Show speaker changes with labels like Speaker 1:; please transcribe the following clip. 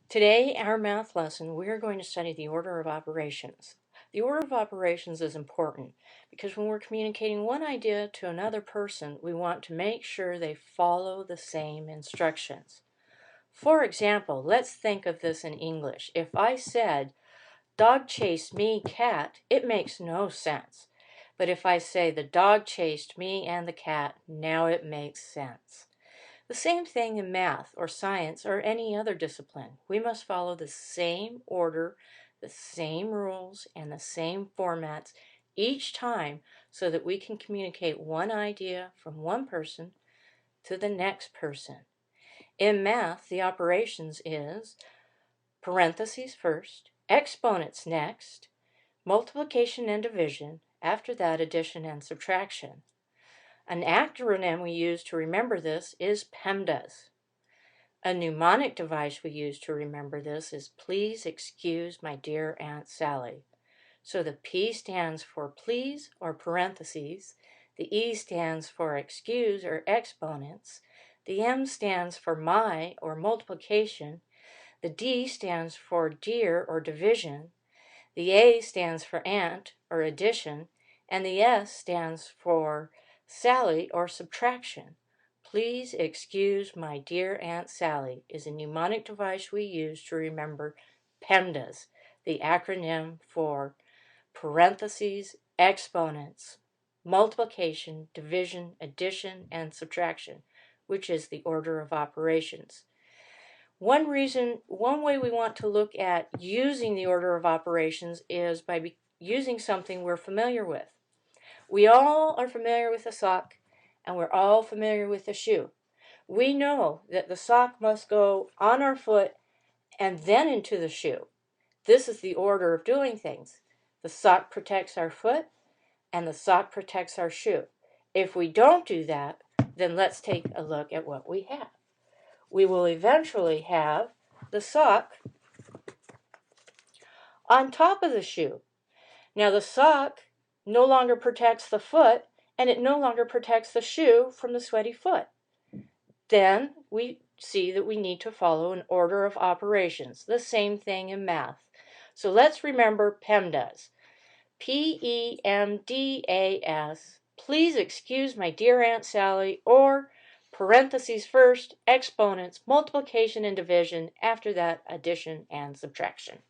Speaker 1: Today, our math lesson, we are going to study the order of operations. The order of operations is important because when we're communicating one idea to another person, we want to make sure they follow the same instructions. For example, let's think of this in English. If I said, "Dog chased me, cat," it makes no sense. But if I say, "The dog chased me and the cat," now it makes sense. The same thing in math or science or any other discipline. We must follow the same order, the same rules, and the same formats each time so that we can communicate one idea from one person to the next person. In math, the operations is parentheses first, exponents next, multiplication and division, after that addition and subtraction. An acronym we use to remember this is Pemdas. A mnemonic device we use to remember this is "Please excuse my dear Aunt Sally." So the P stands for please or parentheses, the E stands for excuse or exponents, the M stands for my or multiplication, the D stands for dear or division, the A stands for aunt or addition, and the S stands for Sally or subtraction. "Please excuse my dear Aunt Sally" is a mnemonic device we use to remember Pemdas, the acronym for parentheses, exponents, multiplication, division, addition, and subtraction, which is the order of operations. One way we want to look at using the order of operations is by using something we're familiar with. We all are familiar with a sock, and we're all familiar with a shoe. We know that the sock must go on our foot and then into the shoe. This is the order of doing things. The sock protects our foot, and the sock protects our shoe. If we don't do that, then let's take a look at what we have. We will eventually have the sock on top of the shoe. Now the sock no longer protects the foot, and it no longer protects the shoe from the sweaty foot. Then we see that we need to follow an order of operations, the same thing in math. So let's remember Pemdas. P-E-M-D-A-S, please excuse my dear Aunt Sally, or parentheses first, exponents, multiplication and division, after that addition and subtraction.